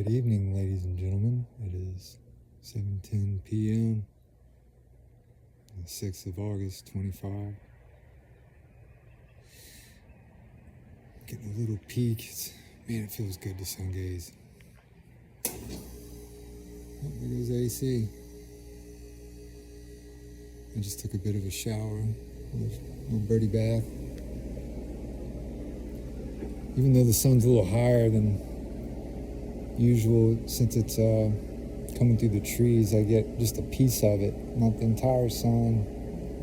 Good evening, ladies and gentlemen. It is 7:10 p.m. on the 6th of August, 25. Getting a little peek. Man, it feels good to sun gaze. Oh, there goes AC. I just took a bit of a shower, a little birdie bath. Even though the sun's a little higher than usual, since it's coming through the trees, I get just a piece of it, not the entire sun,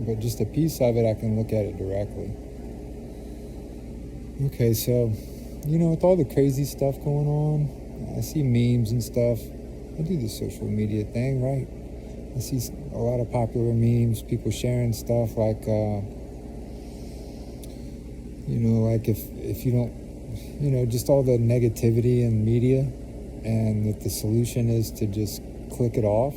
but just a piece of it. I can look at it directly. Okay, so with all the crazy stuff going on, I see memes and stuff. I do the social media thing, right? I see a lot of popular memes, people sharing stuff like like if you don't, just all the negativity in media, and that the solution is to just click it off,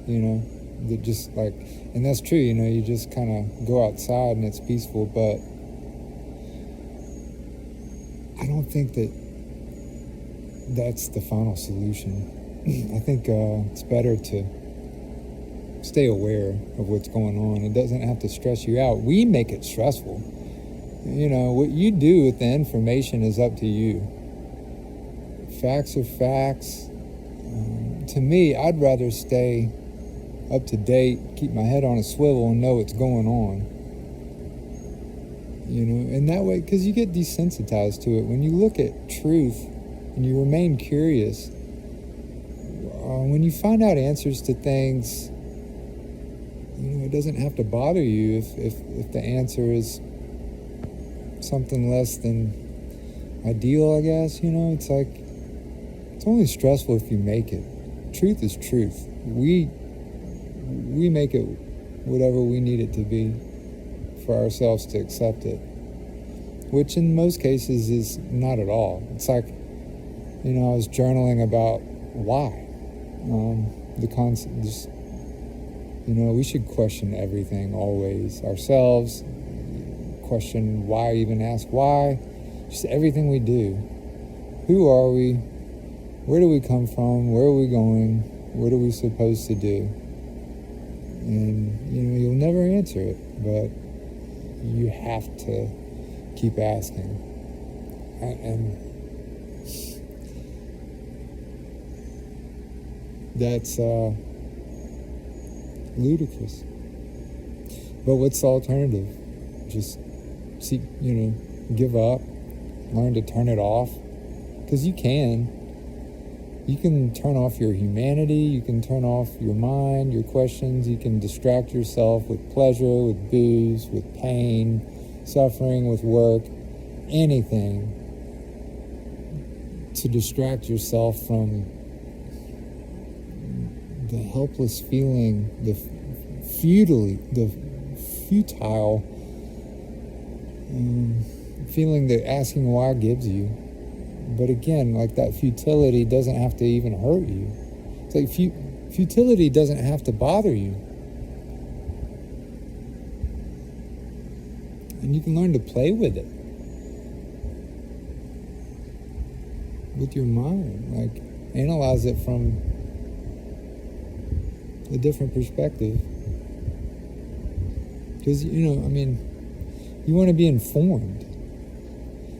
that just like, and that's true, you just kind of go outside and it's peaceful, but I don't think that that's the final solution. I think it's better to stay aware of what's going on. It doesn't have to stress you out. We make it stressful. What you do with the information is up to you. Facts are facts. To me, I'd rather stay up to date, keep my head on a swivel, and know what's going on. And that way, because you get desensitized to it. When you look at truth and you remain curious, when you find out answers to things, it doesn't have to bother you if the answer is something less than ideal, I guess. It's like, it's only stressful if you make it. Truth is truth. We make it whatever we need it to be for ourselves to accept it, which in most cases is not at all. It's like, I was journaling about why. The concept, just, we should question everything always, ourselves, question why, even ask why, just everything we do. Who are we? Where do we come from? Where are we going? What are we supposed to do? And, you'll never answer it, but you have to keep asking. And that's ludicrous. But what's the alternative? Just give up, learn to turn it off. Because you can turn off your humanity, you can turn off your mind, your questions, you can distract yourself with pleasure, with booze, with pain, suffering, with work, anything to distract yourself from the helpless feeling, the futile feeling that asking why gives you. But again, like, that futility doesn't have to even hurt you. It's like futility doesn't have to bother you. And you can learn to play with it. With your mind. Like, analyze it from a different perspective. Because, you want to be informed.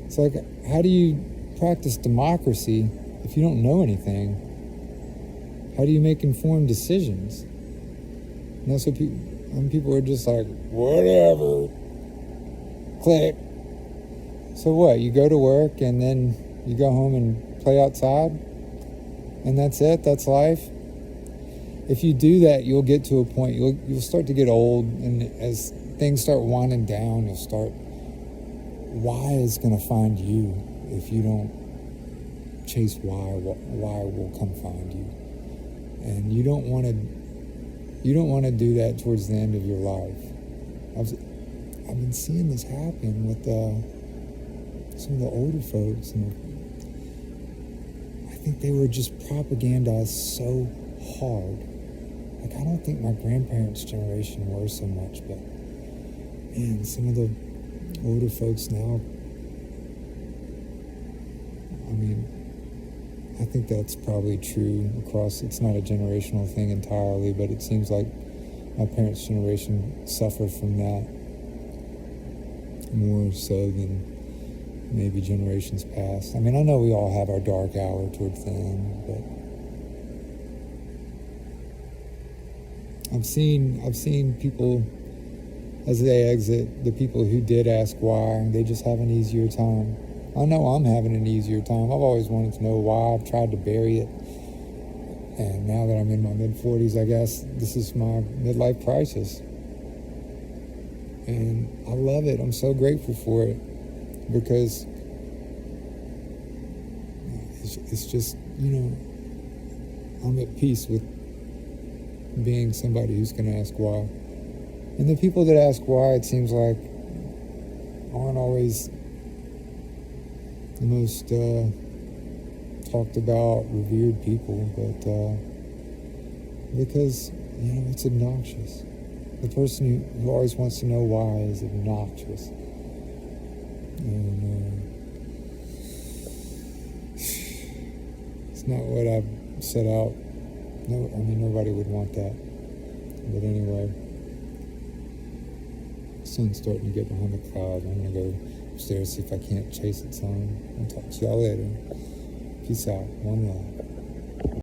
It's like, how do you practice democracy if you don't know anything? How do you make informed decisions? And that's what people are just like, whatever, click. So what? You go to work and then you go home and play outside, and that's it? That's life? If you do that, you'll get to a point, you'll start to get old, and as things start winding down, you'll start, why is going to find you if you don't chase why will come find you. And you don't want to do that towards the end of your life. I've been seeing this happen with some of the older folks, and I think they were just propagandized so hard. Like, I don't think my grandparents' generation were so much, but man, some of the older folks now, think that's probably true across. It's not a generational thing entirely, but it seems like my parents' generation suffered from that more so than maybe generations past. I mean, I know we all have our dark hour towards the end, but I've seen people as they exit, the people who did ask why, they just have an easier time. I know I'm having an easier time. I've always wanted to know why. I've tried to bury it. And now that I'm in my mid-40s, I guess this is my midlife crisis. And I love it. I'm so grateful for it. Because it's just, I'm at peace with being somebody who's going to ask why. And the people that ask why, it seems like, aren't always the most talked about, revered people, but because, it's obnoxious. The person who always wants to know why is obnoxious. And it's not what I've set out. No, I mean, nobody would want that. But anyway, the sun's starting to get behind the clouds. I'm going to go upstairs, see if I can't chase it some. I'll talk to y'all later. Peace out. One love.